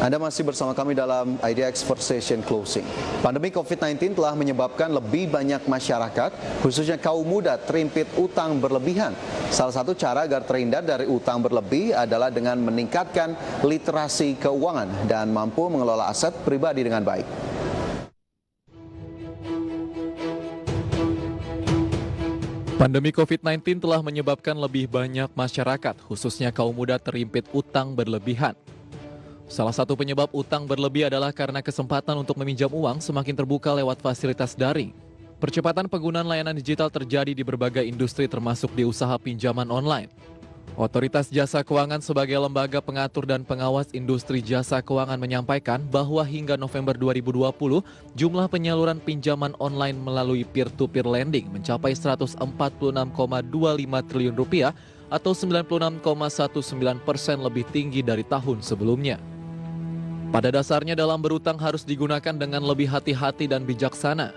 Anda masih bersama kami dalam IDX First Session Closing. Pandemi COVID-19 telah menyebabkan lebih banyak masyarakat, khususnya kaum muda, terhimpit utang berlebihan. Salah satu cara agar terhindar dari utang berlebih adalah dengan meningkatkan literasi keuangan dan mampu mengelola aset pribadi dengan baik. Pandemi COVID-19 telah menyebabkan lebih banyak masyarakat, khususnya kaum muda, terhimpit utang berlebihan. Salah satu penyebab utang berlebih adalah karena kesempatan untuk meminjam uang semakin terbuka lewat fasilitas daring. Percepatan penggunaan layanan digital terjadi di berbagai industri termasuk di usaha pinjaman online. Otoritas Jasa Keuangan sebagai lembaga pengatur dan pengawas industri jasa keuangan menyampaikan bahwa hingga November 2020, jumlah penyaluran pinjaman online melalui peer-to-peer lending mencapai 146,25 triliun rupiah atau 96,19% lebih tinggi dari tahun sebelumnya. Pada dasarnya dalam berutang harus digunakan dengan lebih hati-hati dan bijaksana.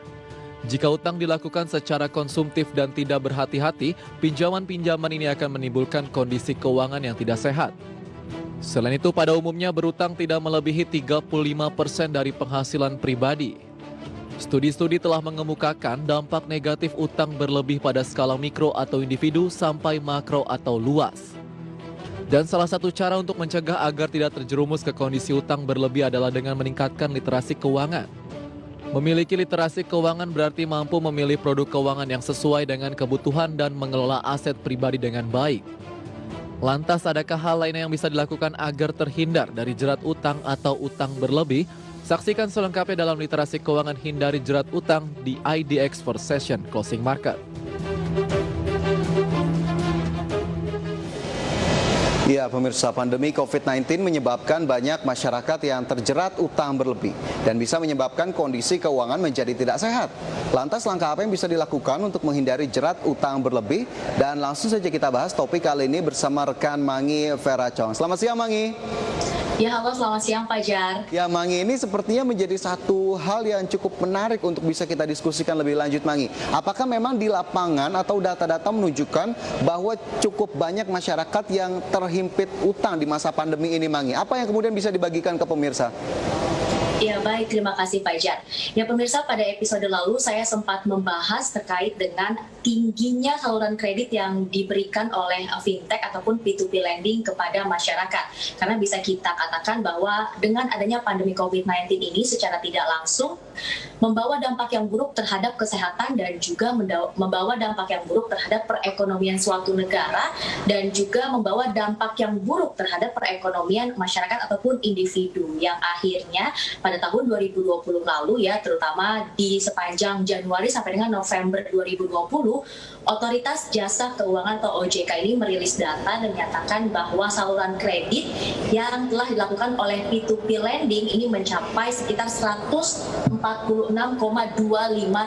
Jika utang dilakukan secara konsumtif dan tidak berhati-hati, pinjaman-pinjaman ini akan menimbulkan kondisi keuangan yang tidak sehat. Selain itu, pada umumnya berutang tidak melebihi 35% dari penghasilan pribadi. Studi-studi telah mengemukakan dampak negatif utang berlebih pada skala mikro atau individu sampai makro atau luas. Dan salah satu cara untuk mencegah agar tidak terjerumus ke kondisi utang berlebih adalah dengan meningkatkan literasi keuangan. Memiliki literasi keuangan berarti mampu memilih produk keuangan yang sesuai dengan kebutuhan dan mengelola aset pribadi dengan baik. Lantas, adakah hal lain yang bisa dilakukan agar terhindar dari jerat utang atau utang berlebih? Saksikan selengkapnya dalam literasi keuangan hindari jerat utang di IDX First Session Closing Market. Ya, pemirsa, pandemi COVID-19 menyebabkan banyak masyarakat yang terjerat utang berlebih dan bisa menyebabkan kondisi keuangan menjadi tidak sehat. Lantas, langkah apa yang bisa dilakukan untuk menghindari jerat utang berlebih? Dan langsung saja kita bahas topik kali ini bersama rekan Mangi Vera Chong. Selamat siang, Mangi. Ya, halo, selamat siang, Fajar. Ya, Mangi, ini sepertinya menjadi satu hal yang cukup menarik untuk bisa kita diskusikan lebih lanjut, Mangi. Apakah memang di lapangan atau data-data menunjukkan bahwa cukup banyak masyarakat yang terhimpit utang di masa pandemi ini, Mangi? Apa yang kemudian bisa dibagikan ke pemirsa? Ya, baik, terima kasih, Fajar. Ya, pemirsa, pada episode lalu saya sempat membahas terkait dengan tingginya saluran kredit yang diberikan oleh fintech ataupun P2P lending kepada masyarakat. Karena bisa kita katakan bahwa dengan adanya pandemi COVID-19 ini secara tidak langsung membawa dampak yang buruk terhadap kesehatan dan juga membawa dampak yang buruk terhadap perekonomian suatu negara dan juga membawa dampak yang buruk terhadap perekonomian masyarakat ataupun individu yang akhirnya pada tahun 2020 lalu ya, terutama di sepanjang Januari sampai dengan November 2020, Otoritas Jasa Keuangan atau OJK ini merilis data dan menyatakan bahwa saluran kredit yang telah dilakukan oleh P2P lending ini mencapai sekitar 146,25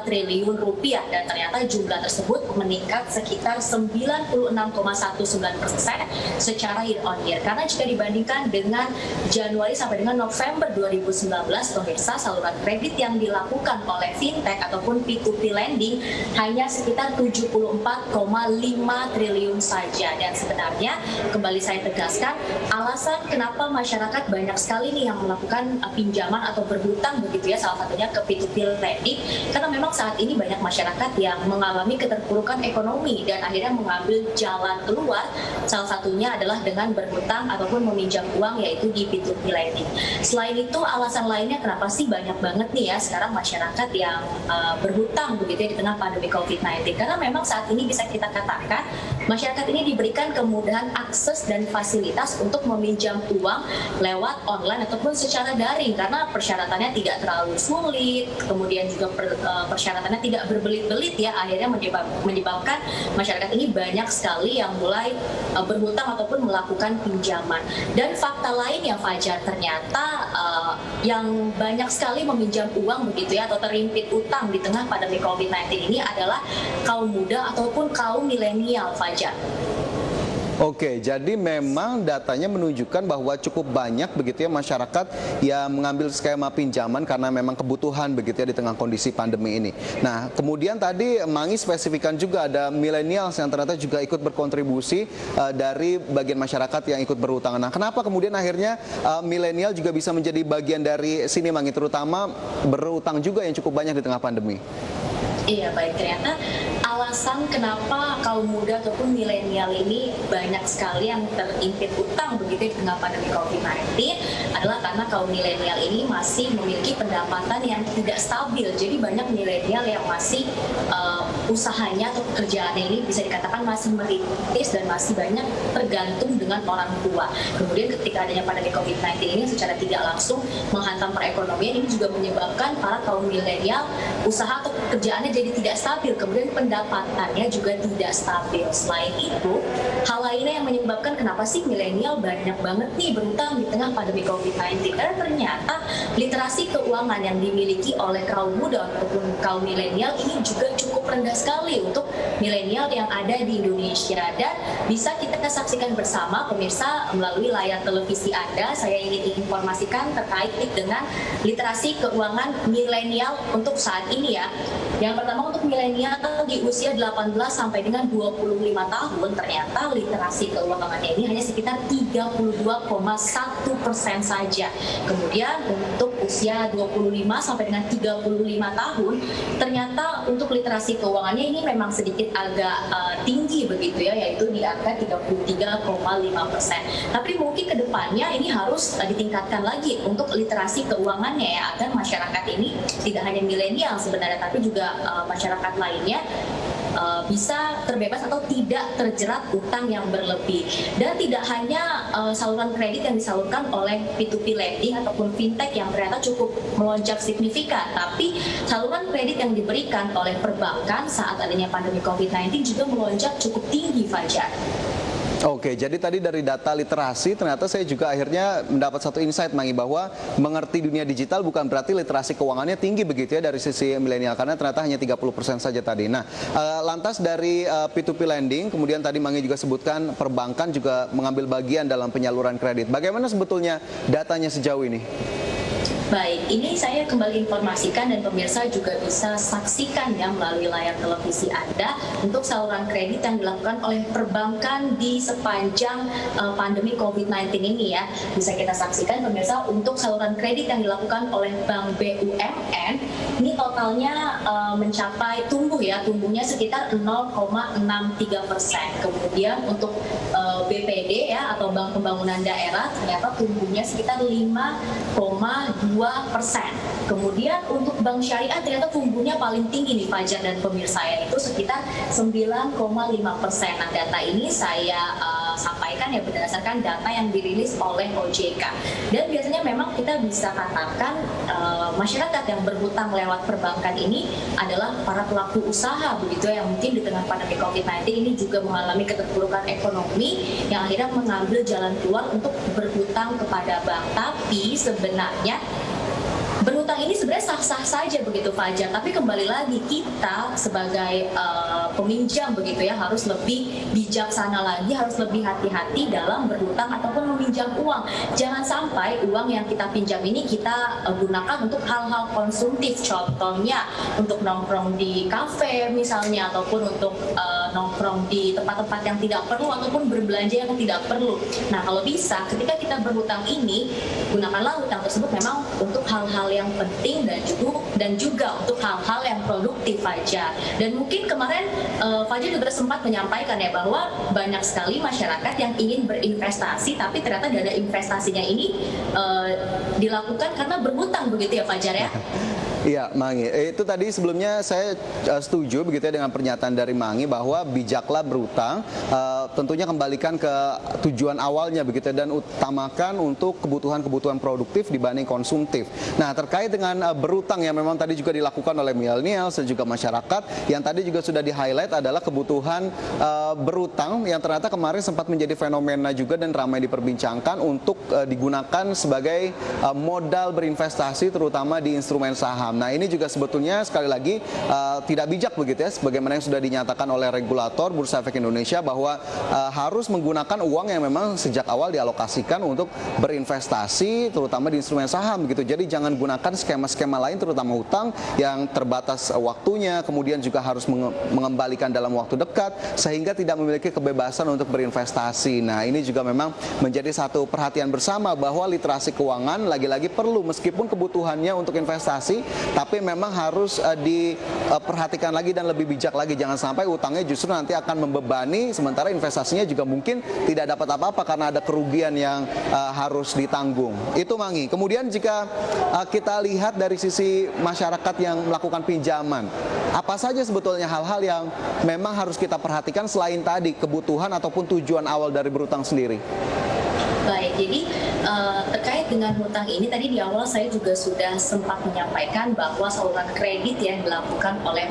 triliun rupiah dan ternyata jumlah tersebut meningkat sekitar 96,19% secara year on year. Karena jika dibandingkan dengan Januari sampai dengan November 2019, pemirsa, saluran kredit yang dilakukan oleh fintech ataupun P2P lending hanya sekitar 74,5 triliun saja. Dan sebenarnya kembali saya tegaskan, alasan kenapa masyarakat banyak sekali nih yang melakukan pinjaman atau berhutang begitu ya, salah satunya ke P2P lending, karena memang saat ini banyak masyarakat yang mengalami keterpurukan ekonomi dan akhirnya mengambil jalan keluar, salah satunya adalah dengan berhutang ataupun meminjam uang, yaitu di P2P lending. Selain itu, alasan lainnya kenapa sih banyak banget nih ya sekarang masyarakat yang berhutang begitu ya di tengah pandemi COVID-19, karena memang saat ini bisa kita katakan masyarakat ini diberikan kemudahan akses dan fasilitas untuk meminjam uang lewat online ataupun secara daring karena persyaratannya tidak terlalu sulit, kemudian juga persyaratannya tidak berbelit-belit ya, akhirnya menyebabkan masyarakat ini banyak sekali yang mulai berhutang ataupun melakukan pinjaman. Dan fakta lain yang Fajar, ternyata yang banyak sekali meminjam uang begitu ya atau terhimpit utang di tengah pandemi COVID-19 ini adalah kaum muda ataupun kaum milenial, Fajar. Oke, jadi memang datanya menunjukkan bahwa cukup banyak begitu ya masyarakat yang mengambil skema pinjaman karena memang kebutuhan begitu ya di tengah kondisi pandemi ini. Nah, kemudian tadi Mangi spesifikkan juga ada millennials yang ternyata juga ikut berkontribusi dari bagian masyarakat yang ikut berutang. Nah, kenapa kemudian akhirnya milenial juga bisa menjadi bagian dari sini Mangi, terutama berutang juga yang cukup banyak di tengah pandemi? Iya, baik. Ternyata alasan kenapa kaum muda ataupun milenial ini banyak sekali yang terimpit utang begitu di tengah pandemi COVID-19 adalah karena kaum milenial ini masih memiliki pendapatan yang tidak stabil. Jadi banyak milenial yang masih usahanya atau pekerjaannya ini bisa dikatakan masih merintis dan masih banyak tergantung dengan orang tua. Kemudian ketika adanya pandemi COVID-19 ini secara tidak langsung menghantam perekonomian, ini juga menyebabkan para kaum milenial usaha atau pekerjaannya jadi tidak stabil, kemudian pendapatannya juga tidak stabil. Selain itu, hal lainnya yang menyebabkan kenapa sih milenial banyak banget nih berutang di tengah pandemi COVID-19, karena ternyata literasi keuangan yang dimiliki oleh kaum muda ataupun kaum milenial ini juga cukup rendah sekali untuk milenial yang ada di Indonesia. Dan bisa kita saksikan bersama pemirsa melalui layar televisi Anda. Saya ingin informasikan terkait dengan literasi keuangan milenial untuk saat ini ya. Yang pertama, untuk milenial di usia 18 sampai dengan 25 tahun, ternyata literasi keuangannya ini hanya sekitar 32,1% saja. Kemudian untuk usia 25 sampai dengan 35 tahun, ternyata untuk literasi keuangannya ini memang sedikit agak tinggi begitu ya, yaitu di angka 33,5%. Tapi mungkin ke depannya ini harus ditingkatkan lagi untuk literasi keuangannya ya, agar masyarakat ini tidak hanya milenial sebenarnya, tapi juga masyarakat lainnya bisa terbebas atau tidak terjerat utang yang berlebih. Dan tidak hanya saluran kredit yang disalurkan oleh P2P lending ataupun fintech yang ternyata cukup melonjak signifikan, tapi saluran kredit yang diberikan oleh perbankan saat adanya pandemi COVID-19 juga melonjak cukup tinggi, Fajar. Oke, jadi tadi dari data literasi ternyata saya juga akhirnya mendapat satu insight Mangi, bahwa mengerti dunia digital bukan berarti literasi keuangannya tinggi begitu ya dari sisi milenial, karena ternyata hanya 30% saja tadi. Nah, lantas dari P2P lending, kemudian tadi Mangi juga sebutkan perbankan juga mengambil bagian dalam penyaluran kredit. Bagaimana sebetulnya datanya sejauh ini? Baik, ini saya kembali informasikan dan pemirsa juga bisa saksikan ya melalui layar televisi Anda untuk saluran kredit yang dilakukan oleh perbankan di sepanjang pandemi COVID-19 ini ya. Bisa kita saksikan pemirsa, untuk saluran kredit yang dilakukan oleh Bank BUMN ini totalnya mencapai tumbuhnya sekitar 0,63%. Kemudian untuk BPD ya atau Bank Pembangunan Daerah ternyata tumbuhnya sekitar 5,2%. Kemudian untuk bank syariah ternyata tumbuhnya paling tinggi nih Fajar dan pemirsa, yaitu sekitar 9,5%. Nah, data ini saya sampaikan ya berdasarkan data yang dirilis oleh OJK. Dan biasanya memang kita bisa katakan masyarakat yang berhutang lewat perbankan ini adalah para pelaku usaha begitu yang mungkin di tengah pandemi COVID-19 ini juga mengalami keterpurukan ekonomi yang akhirnya mengambil jalan keluar untuk berhutang kepada bank. Tapi sebenarnya berhutang ini sebenarnya sah-sah saja begitu Fajar, tapi kembali lagi kita sebagai peminjam begitu ya harus lebih bijaksana lagi, harus lebih hati-hati dalam berhutang ataupun meminjam uang. Jangan sampai uang yang kita pinjam ini kita gunakan untuk hal-hal konsumtif, contohnya untuk nongkrong di kafe misalnya, ataupun untuk nongkrong di tempat-tempat yang tidak perlu ataupun berbelanja yang tidak perlu. Nah, kalau bisa ketika kita berhutang ini, gunakanlah hutang tersebut memang untuk hal-hal yang penting dan juga untuk hal-hal yang produktif Fajar. Dan mungkin kemarin Fajar juga sempat menyampaikan ya bahwa banyak sekali masyarakat yang ingin berinvestasi tapi ternyata dana investasinya ini dilakukan karena berhutang begitu ya Fajar ya. Iya, Mangi. Itu tadi sebelumnya saya setuju begitu ya dengan pernyataan dari Mangi bahwa bijaklah berutang, tentunya kembalikan ke tujuan awalnya begitu ya, dan utamakan untuk kebutuhan-kebutuhan produktif dibanding konsumtif. Nah, terkait dengan berutang yang memang tadi juga dilakukan oleh milenial dan juga masyarakat, yang tadi juga sudah di-highlight adalah kebutuhan berutang yang ternyata kemarin sempat menjadi fenomena juga dan ramai diperbincangkan untuk digunakan sebagai modal berinvestasi terutama di instrumen saham. saham. Nah, ini juga sebetulnya sekali lagi tidak bijak begitu ya, sebagaimana yang sudah dinyatakan oleh regulator Bursa Efek Indonesia bahwa harus menggunakan uang yang memang sejak awal dialokasikan untuk berinvestasi, terutama di instrumen saham begitu. Jadi jangan gunakan skema-skema lain, terutama hutang yang terbatas waktunya, kemudian juga harus mengembalikan dalam waktu dekat, sehingga tidak memiliki kebebasan untuk berinvestasi. Nah, ini juga memang menjadi satu perhatian bersama bahwa literasi keuangan lagi-lagi perlu, meskipun kebutuhannya untuk investasi, tapi memang harus diperhatikan lagi dan lebih bijak lagi. Jangan sampai utangnya justru nanti akan membebani, sementara investasinya juga mungkin tidak dapat apa-apa karena ada kerugian yang harus ditanggung. Itu Mangi. Kemudian jika kita lihat dari sisi masyarakat yang melakukan pinjaman, apa saja sebetulnya hal-hal yang memang harus kita perhatikan selain tadi kebutuhan ataupun tujuan awal dari berutang sendiri? Baik, jadi terkait dengan hutang ini tadi di awal saya juga sudah sempat menyampaikan bahwa saluran kredit yang dilakukan oleh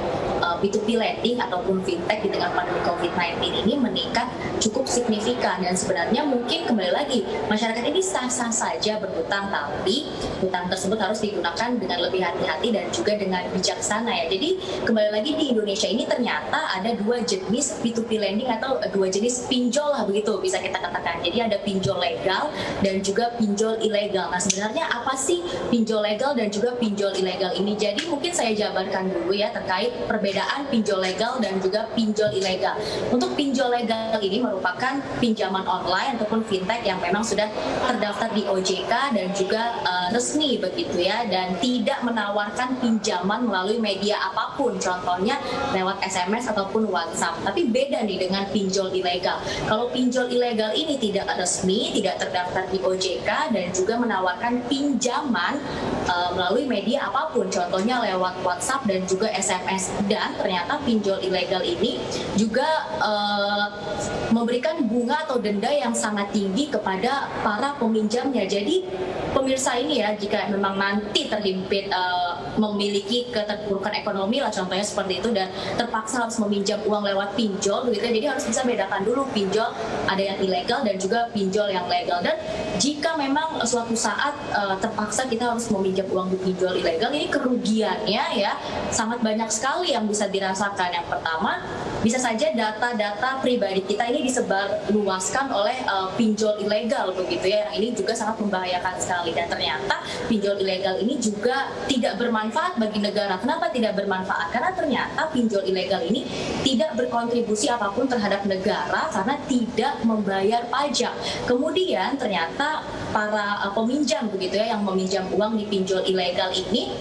P2P lending ataupun fintech di tengah pandemi COVID-19 ini meningkat cukup signifikan, dan sebenarnya mungkin kembali lagi masyarakat ini sah-sah saja berhutang, tapi hutang tersebut harus digunakan dengan lebih hati-hati dan juga dengan bijaksana ya. Jadi kembali lagi di Indonesia ini ternyata ada dua jenis P2P lending atau dua jenis pinjol lah begitu bisa kita katakan. Jadi ada pinjol legal dan juga pinjol ilegal. Nah, sebenarnya apa sih pinjol legal dan juga pinjol ilegal ini? Jadi mungkin saya jabarkan dulu ya terkait perbedaan pinjol legal dan juga pinjol ilegal. Untuk pinjol legal ini merupakan pinjaman online ataupun fintech yang memang sudah terdaftar di OJK dan juga resmi begitu ya, dan tidak menawarkan pinjaman melalui media apapun, contohnya lewat SMS ataupun WhatsApp. Tapi beda nih dengan pinjol ilegal. Kalau pinjol ilegal ini tidak resmi, tidak terdaftar di OJK dan juga menawarkan pinjaman melalui media apapun, contohnya lewat WhatsApp dan juga SMS. Dan ternyata pinjol ilegal ini juga memberikan bunga atau denda yang sangat tinggi kepada para peminjamnya. Jadi pemirsa ini ya, jika memang nanti terhimpit memiliki keterpurukan ekonomi lah contohnya seperti itu, dan terpaksa harus meminjam uang lewat pinjol begitu, jadi harus bisa bedakan dulu pinjol ada yang ilegal dan juga pinjol yang legal. Dan jika memang suatu saat terpaksa kita harus meminjam uang di pinjol ilegal, ini kerugiannya ya sangat banyak sekali yang bisa dirasakan. Yang pertama, bisa saja data-data pribadi kita ini disebarluaskan oleh pinjol ilegal begitu ya. Ini juga sangat membahayakan sekali, dan ternyata pinjol ilegal ini juga tidak bermanfaat bagi negara. Kenapa tidak bermanfaat? Karena ternyata pinjol ilegal ini tidak berkontribusi apapun terhadap negara karena tidak membayar pajak. Kemudian ternyata para peminjam begitu ya yang meminjam uang di pinjol ilegal ini,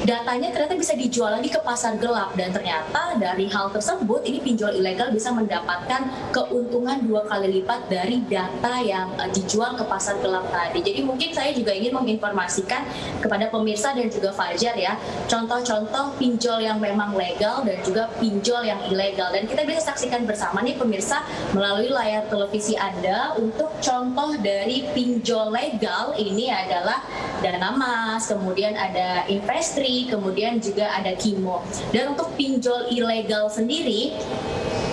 datanya ternyata bisa dijual lagi ke pasar gelap, dan ternyata dari hal tersebut ini pinjol ilegal bisa mendapatkan keuntungan 2 kali lipat dari data yang dijual ke pasar gelap tadi. Jadi mungkin saya juga ingin menginformasikan kepada pemirsa dan juga Fajar ya, contoh-contoh pinjol yang memang legal dan juga pinjol yang ilegal, dan kita bisa saksikan bersama nih pemirsa melalui layar televisi Anda. Untuk contoh dari pinjol legal ini adalah Dana Mas, kemudian ada Investri, kemudian juga ada Kimo. Dan untuk pinjol ilegal sendiri,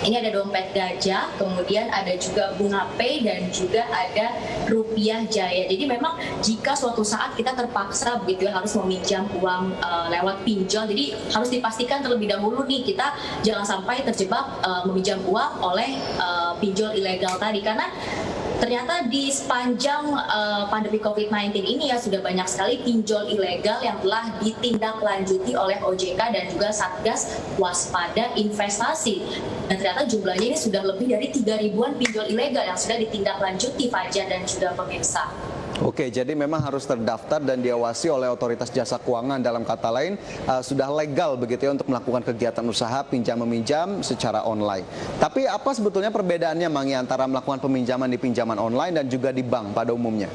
ini ada dompet gajah, kemudian ada juga Bunga Pay, dan juga ada Rupiah Jaya. Jadi memang jika suatu saat kita terpaksa begitu ya harus meminjam uang lewat pinjol, jadi harus dipastikan terlebih dahulu nih kita jangan sampai terjebak meminjam uang oleh pinjol ilegal tadi, karena ternyata di sepanjang pandemi COVID-19 ini ya sudah banyak sekali pinjol ilegal yang telah ditindaklanjuti oleh OJK dan juga Satgas Waspada Investasi. Dan ternyata jumlahnya ini sudah lebih dari 3.000-an pinjol ilegal yang sudah ditindaklanjuti Fajar dan juga pemirsa. Oke, jadi memang harus terdaftar dan diawasi oleh otoritas jasa keuangan. Dalam kata lain, sudah legal begitu ya untuk melakukan kegiatan usaha pinjam-meminjam secara online. Tapi apa sebetulnya perbedaannya, Mangi, antara melakukan peminjaman di pinjaman online dan juga di bank pada umumnya?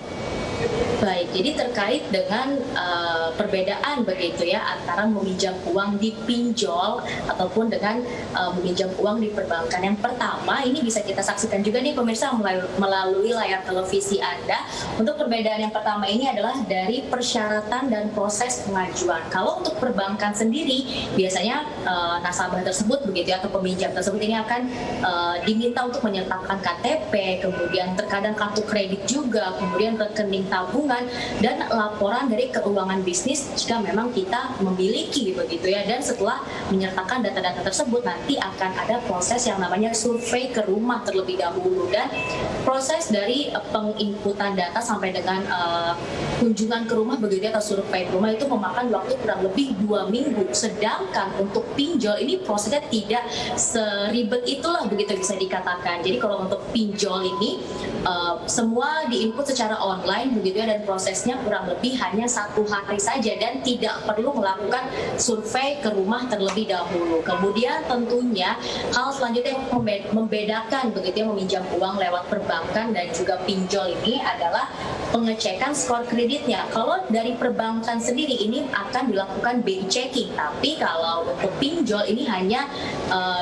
Baik, jadi terkait dengan perbedaan begitu ya antara meminjam uang di pinjol ataupun dengan meminjam uang di perbankan. Yang pertama, ini bisa kita saksikan juga nih pemirsa melalui layar televisi Anda. Untuk perbedaan yang pertama ini adalah dari persyaratan dan proses pengajuan. Kalau untuk perbankan sendiri, biasanya nasabah tersebut begitu ya, atau peminjam tersebut ini akan diminta untuk menyertakan KTP, kemudian terkadang kartu kredit juga, kemudian rekening tabungan tabungan, dan laporan dari keuangan bisnis jika memang kita memiliki begitu ya. Dan setelah menyertakan data-data tersebut, nanti akan ada proses yang namanya survei ke rumah terlebih dahulu, dan proses dari penginputan data sampai dengan kunjungan ke rumah begitu ya, atau survei ke rumah itu memakan waktu kurang lebih 2 minggu. Sedangkan untuk pinjol ini prosesnya tidak seribet itulah begitu bisa dikatakan. Jadi kalau untuk pinjol ini semua diinput secara online begitu ya, dan prosesnya kurang lebih hanya 1 hari saja dan tidak perlu melakukan survei ke rumah terlebih dahulu. Kemudian tentunya hal selanjutnya yang membedakan begitu ya meminjam uang lewat perbankan dan juga pinjol ini adalah pengecekan skor kreditnya. Kalau dari perbankan sendiri ini akan dilakukan BI checking, tapi kalau untuk pinjol ini hanya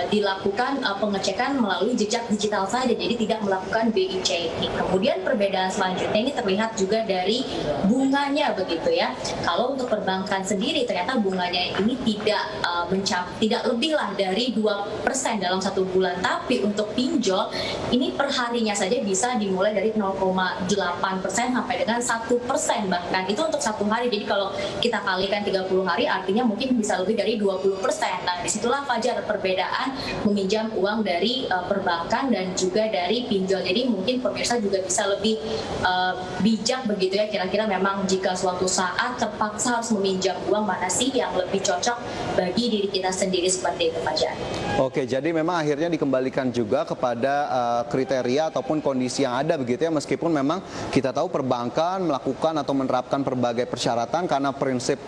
dilakukan pengecekan melalui jejak digital saja, jadi tidak melakukan BI checking. Kemudian perbedaan selanjutnya ini terlihat juga dari bunganya begitu ya. Kalau untuk perbankan sendiri ternyata bunganya ini tidak lebih lah dari 2% dalam 1 bulan, tapi untuk pinjol ini perharinya saja bisa dimulai dari 0,8% sampai dengan 1%, bahkan itu untuk 1 hari. Jadi kalau kita kalikan 30 hari artinya mungkin bisa lebih dari 20%. Nah, disitulah Fajar perbedaan meminjam uang dari perbankan dan juga dari pinjol. Jadi mungkin pemirsa juga bisa lebih bijak begitu ya, kira-kira memang jika suatu saat terpaksa harus meminjam uang, mana sih yang lebih cocok bagi diri kita sendiri, seperti itu Fajar. Oke, jadi memang akhirnya dikembalikan juga kepada kriteria ataupun kondisi yang ada begitu ya, meskipun memang kita tahu perbankan melakukan atau menerapkan berbagai persyaratan karena prinsip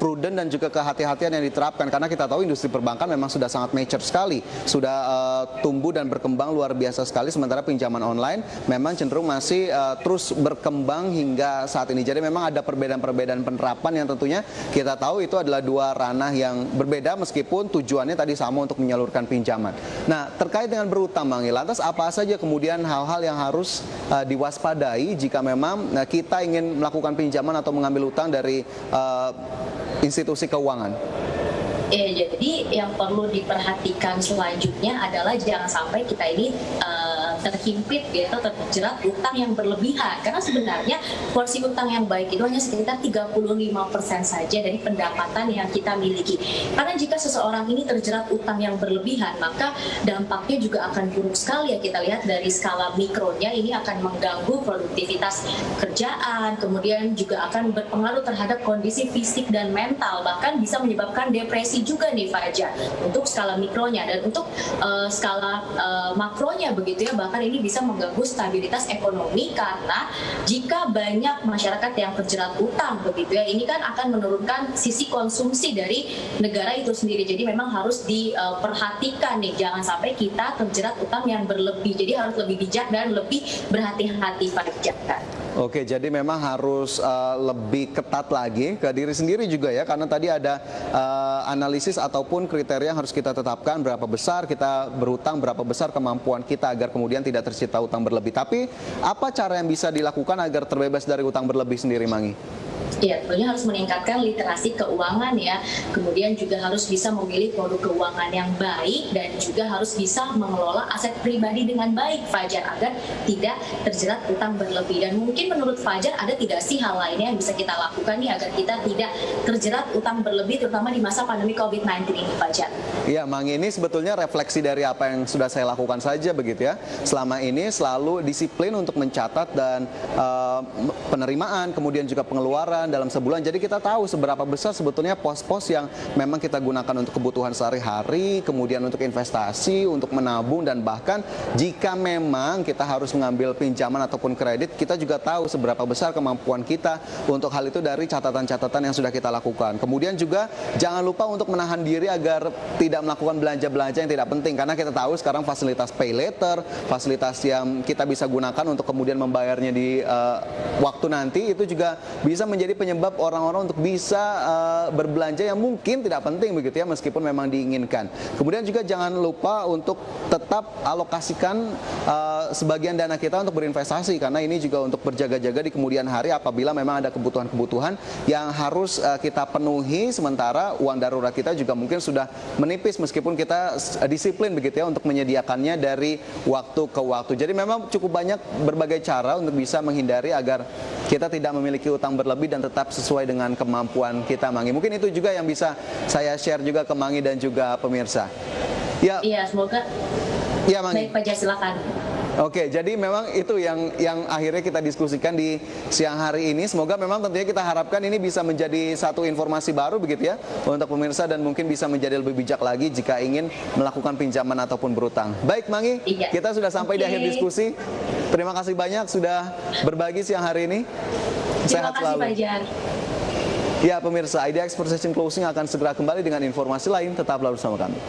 prudent dan juga kehati-hatian yang diterapkan, karena kita tahu industri perbankan memang sudah sangat mature sekali, sudah tumbuh dan berkembang luar biasa sekali, sementara pinjaman online memang cenderung masih terus berkembang hingga saat ini. Jadi memang ada perbedaan-perbedaan penerapan yang tentunya kita tahu itu adalah 2 ranah yang berbeda meskipun tujuannya tadi sama untuk menyalurkan pinjaman. Nah, terkait dengan berutang Bang, lantas apa saja kemudian hal-hal yang harus diwaspadai jika memang kita ingin melakukan pinjaman atau mengambil utang dari institusi keuangan? Ya, jadi yang perlu diperhatikan selanjutnya adalah jangan sampai kita ini terhimpit gitu, terjerat utang yang berlebihan. Karena sebenarnya porsi utang yang baik itu hanya sekitar 35% saja dari pendapatan yang kita miliki. Karena jika seseorang ini terjerat utang yang berlebihan, maka dampaknya juga akan buruk sekali ya. Kita lihat dari skala mikronya, ini akan mengganggu produktivitas kerjaan, kemudian juga akan berpengaruh terhadap kondisi fisik dan mental, bahkan bisa menyebabkan depresi juga nih Fajar untuk skala mikronya. Dan untuk skala makronya begitu ya, bahkan ini bisa mengganggu stabilitas ekonomi, karena jika banyak masyarakat yang terjerat utang begitu ya, ini kan akan menurunkan sisi konsumsi dari negara itu sendiri. Jadi memang harus diperhatikan nih, jangan sampai kita terjerat utang yang berlebih. Jadi harus lebih bijak dan lebih berhati-hati Fajar. Oke, jadi memang harus lebih ketat lagi ke diri sendiri juga ya, karena tadi ada analisis ataupun kriteria yang harus kita tetapkan, berapa besar kita berutang, berapa besar kemampuan kita agar kemudian tidak tercipta utang berlebih. Tapi apa cara yang bisa dilakukan agar terbebas dari utang berlebih sendiri, Mangi? Ya, tentunya harus meningkatkan literasi keuangan ya. Kemudian juga harus bisa memilih produk keuangan yang baik dan juga harus bisa mengelola aset pribadi dengan baik Fajar, agar tidak terjerat utang berlebih. Dan mungkin menurut Fajar ada tidak sih hal lainnya yang bisa kita lakukan nih agar kita tidak terjerat utang berlebih, terutama di masa pandemi COVID-19 ini Fajar? Iya, Mangi, ini sebetulnya refleksi dari apa yang sudah saya lakukan saja begitu ya. Selama ini selalu disiplin untuk mencatat dan penerimaan, kemudian juga pengeluaran dalam sebulan. Jadi kita tahu seberapa besar sebetulnya pos-pos yang memang kita gunakan untuk kebutuhan sehari-hari, kemudian untuk investasi, untuk menabung, dan bahkan jika memang kita harus mengambil pinjaman ataupun kredit, kita juga tahu seberapa besar kemampuan kita untuk hal itu dari catatan-catatan yang sudah kita lakukan. Kemudian juga jangan lupa untuk menahan diri agar tidak melakukan belanja-belanja yang tidak penting, karena kita tahu sekarang fasilitas pay later, fasilitas yang kita bisa gunakan untuk kemudian membayarnya di waktu nanti, itu juga bisa menjadi penyebab orang-orang untuk bisa berbelanja yang mungkin tidak penting begitu ya, meskipun memang diinginkan. Kemudian juga jangan lupa untuk tetap alokasikan sebagian dana kita untuk berinvestasi, karena ini juga untuk berjaga-jaga di kemudian hari apabila memang ada kebutuhan-kebutuhan yang harus kita penuhi, sementara uang darurat kita juga mungkin sudah menipis meskipun kita disiplin begitu ya untuk menyediakannya dari waktu ke waktu. Jadi memang cukup banyak berbagai cara untuk bisa menghindari agar kita tidak memiliki utang berlebih dan tetap sesuai dengan kemampuan kita, Mangi. Mungkin itu juga yang bisa saya share juga ke Mangi dan juga pemirsa. Ya, Iya, semoga. ya Mangi. Baik Pak Jar, silakan. Oke, jadi memang itu yang akhirnya kita diskusikan di siang hari ini. Semoga memang tentunya kita harapkan ini bisa menjadi satu informasi baru begitu ya untuk pemirsa dan mungkin bisa menjadi lebih bijak lagi jika ingin melakukan pinjaman ataupun berutang. Baik, Mangi, Iya. kita sudah sampai di akhir diskusi. Terima kasih banyak sudah berbagi siang hari ini. Terima Sehat kasih selalu. Pak Jar. Ya pemirsa, IDX Session Closing akan segera kembali dengan informasi lain. Tetaplah bersama kami.